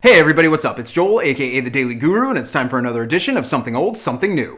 Hey everybody, what's up? It's Joel, aka The Daily Guru, and it's time for another edition of Something Old, Something New.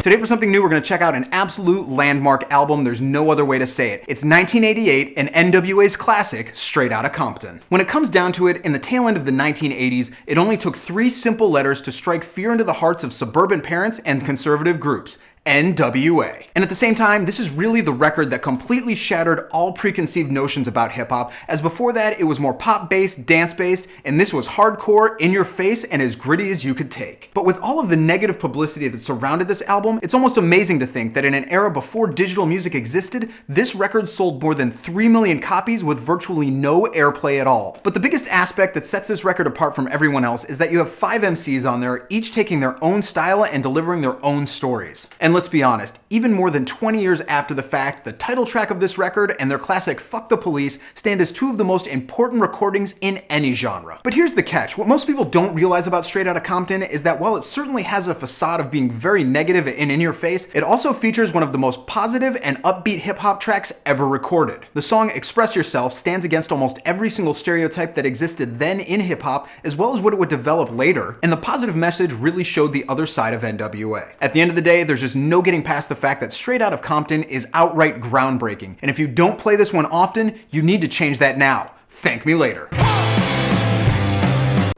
Today for Something New, we're going to check out an absolute landmark album. There's no other way to say it. It's 1988 and NWA's classic, Straight Outta Compton. When it comes down to it, in the tail end of the 1980s, it only took 3 simple letters to strike fear into the hearts of suburban parents and conservative groups. NWA. And at the same time, this is really the record that completely shattered all preconceived notions about hip-hop, as before that it was more pop-based, dance-based, and this was hardcore, in-your-face, and as gritty as you could take. But with all of the negative publicity that surrounded this album, it's almost amazing to think that in an era before digital music existed, this record sold more than 3 million copies with virtually no airplay at all. But the biggest aspect that sets this record apart from everyone else is that you have 5 MCs on there, each taking their own style and delivering their own stories. And let's be honest, even more than 20 years after the fact, the title track of this record and their classic Fuck the Police stand as 2 of the most important recordings in any genre. But here's the catch. What most people don't realize about Straight Outta Compton is that while it certainly has a facade of being very negative and in your face, it also features one of the most positive and upbeat hip-hop tracks ever recorded. The song Express Yourself stands against almost every single stereotype that existed then in hip-hop, as well as what it would develop later, and the positive message really showed the other side of NWA. At the end of the day, there's just no getting past the fact that Straight Outta Compton is outright groundbreaking, and if you don't play this one often, you need to change that now. Thank me later.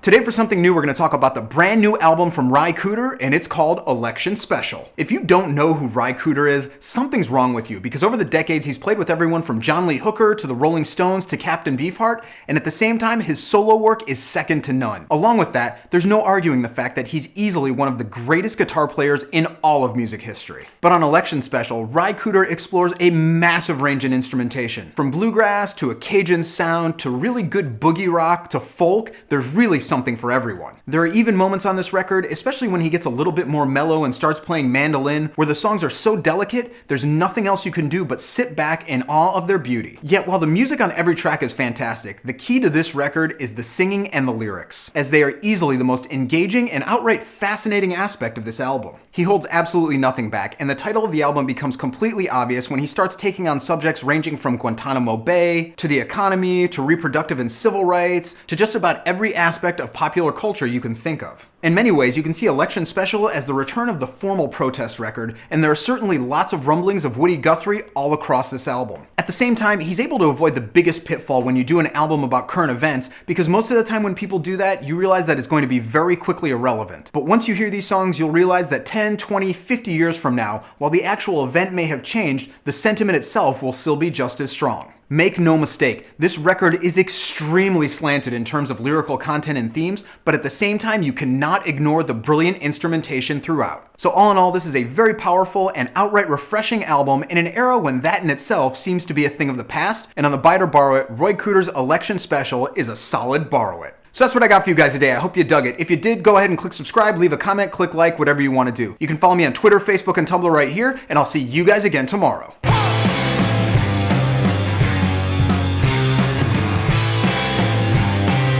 Today for Something New, we're going to talk about the brand new album from Ry Cooder, and it's called Election Special. If you don't know who Ry Cooder is, something's wrong with you, because over the decades he's played with everyone from John Lee Hooker to the Rolling Stones to Captain Beefheart, and at the same time his solo work is second to none. Along with that, there's no arguing the fact that he's easily one of the greatest guitar players in all of music history. But on Election Special, Ry Cooder explores a massive range in instrumentation. From bluegrass to a Cajun sound to really good boogie rock to folk, there's really something for everyone. There are even moments on this record, especially when he gets a little bit more mellow and starts playing mandolin, where the songs are so delicate, there's nothing else you can do but sit back in awe of their beauty. Yet while the music on every track is fantastic, the key to this record is the singing and the lyrics, as they are easily the most engaging and outright fascinating aspect of this album. He holds absolutely nothing back, and the title of the album becomes completely obvious when he starts taking on subjects ranging from Guantanamo Bay, to the economy, to reproductive and civil rights, to just about every aspect of popular culture you can think of. In many ways, you can see Election Special as the return of the formal protest record, and there are certainly lots of rumblings of Woody Guthrie all across this album. At the same time, he's able to avoid the biggest pitfall when you do an album about current events, because most of the time when people do that, you realize that it's going to be very quickly irrelevant. But once you hear these songs, you'll realize that 10, 20, 50 years from now, while the actual event may have changed, the sentiment itself will still be just as strong. Make no mistake, this record is extremely slanted in terms of lyrical content and themes, but at the same time, you cannot ignore the brilliant instrumentation throughout. So all in all, this is a very powerful and outright refreshing album in an era when that in itself seems to be a thing of the past, and on the buy it or borrow it, Ry Cooder's Election Special is a solid borrow it. So that's what I got for you guys today. I hope you dug it. If you did, go ahead and click subscribe, leave a comment, click like, whatever you want to do. You can follow me on Twitter, Facebook, and Tumblr right here, and I'll see you guys again tomorrow.